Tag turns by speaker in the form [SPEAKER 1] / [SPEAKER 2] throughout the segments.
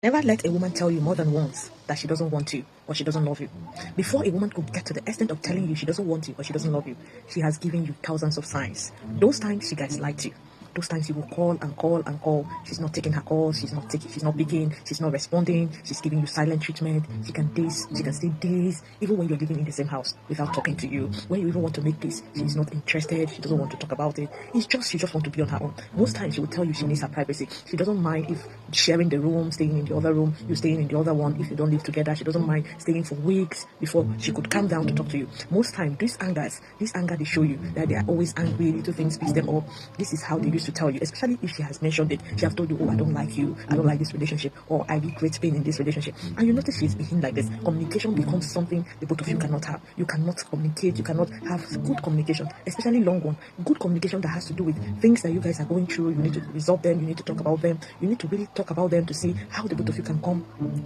[SPEAKER 1] Never let a woman tell you more than once that she doesn't want you or she doesn't love you. Before a woman could get to the extent of telling you she doesn't want you or she doesn't love you, she has given you thousands of signs. Those times she gaslights you. Those times you will call and call and call. She's not taking her calls. She's not picking. She's not responding. She's giving you silent treatment. She can stay days, even when you're living in the same house, without talking to you. When you even want to make peace, she's not interested. She doesn't want to talk about it. She just wants to be on her own. Most times she will tell you she needs her privacy. She doesn't mind if sharing the room, staying in the other room, you staying in the other one. If you don't live together, she doesn't mind staying for weeks before she could calm down to talk to you. Most times, this anger, they show you that they are always angry. Little things piss them off. This is how they used to tell you, especially if she has mentioned it. She has told you, oh, I don't like you, I don't like this relationship, or I get great pain in this relationship. And you notice she's behaving like this. Communication becomes something the both of you cannot have. You cannot communicate, you cannot have good communication, especially long one. Good communication that has to do with things that you guys are going through. You need to resolve them, you need to talk about them, you need to really talk about them to see how the both of you can come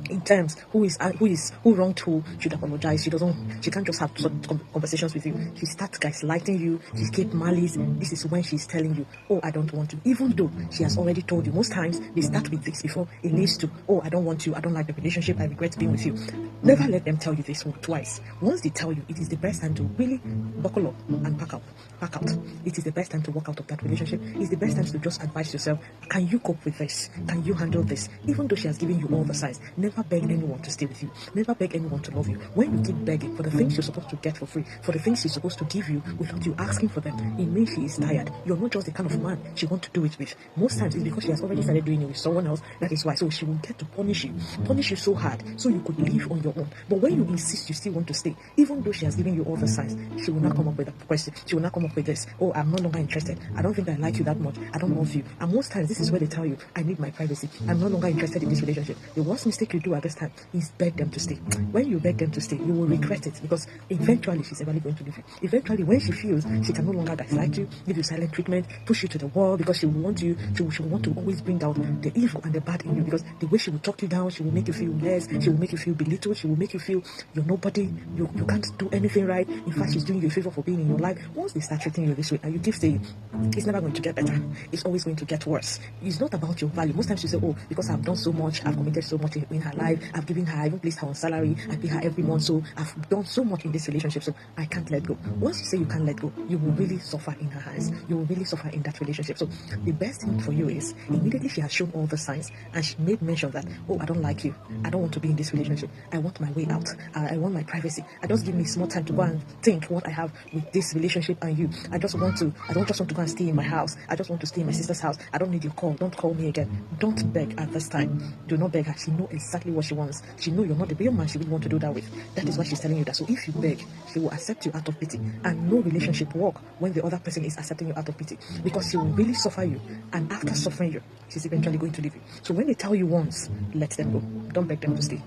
[SPEAKER 1] in terms. Who wronged who should apologize. She can't just have conversations with you. She starts gaslighting you. She keeps malice. This is when she's telling you, oh, I don't want you, even though she has already told you. Most times they start with this before it leads to, oh, I don't want you, I don't like the relationship, I regret being with you. Never let them tell you this twice. Once they tell you, it is the best time to really buckle up and pack out. It is the best time to walk out of that relationship. It's the best time to just advise yourself, can you cope with this? Can you handle this? Even though she has given you all the signs, never beg anyone to stay with you. Never beg anyone to love you. When you keep begging for the things you're supposed to get for free, for the things she's supposed to give you without you asking for them, it means she is tired. You're not just the kind of man she wants to do it with. Most times it's because she has already started doing it with someone else. That is why. So she will get to punish you so hard so you could live on your own. But when you insist you still want to stay, even though she has given you all the signs, she will not come up with a question. She will not come up with this, oh, I'm no longer interested, I don't think I like you that much, I don't love you. And most times this is where they tell you, I need my privacy, I'm no longer interested in this relationship. The worst mistake you do at this time is beg them to stay. When you beg them to stay, you will regret it, because eventually she's eventually going to leave you. Eventually, when she feels she can no longer dislike you, give you silent treatment, push you to the wall, because she will want you, she will want to always bring out the evil and the bad in you, because the way she will talk you down, she will make you feel less, she will make you feel belittled, she will make you feel you're nobody, you can't do anything right. In fact, she's doing you a favor for being in your life. Once they start treating you this way and you keep saying, it's never going to get better, it's always going to get worse. It's not about your value. Most times you say, oh, because I've done so much, I've committed so much in her life, I've given her, I even placed her on salary, I pay her every month, so I've done so much in this relationship, so I can't let go. Once you say you can't let go, you will really suffer in her eyes. You will really suffer in that relationship. So the best thing for you is, immediately she has shown all the signs and she made mention that, oh, I don't like you, I don't want to be in this relationship, I want my way out, I want my privacy, I just give me small time to go and think what I have with this relationship and you. I don't just want to go and stay in my house, I just want to stay in my sister's house, I don't need your call, don't call me again. Don't beg at this time. Do not beg her. She knows exactly what she wants. She knows you're not the real man she would want to do that with. That is why she's telling you that. So if you beg, she will accept you out of pity, and no relationship work when the other person is accepting you out of pity, because she will really suffer you, and after suffering you, she's eventually going to leave you. So when they tell you once, let them go. Don't beg them to stay.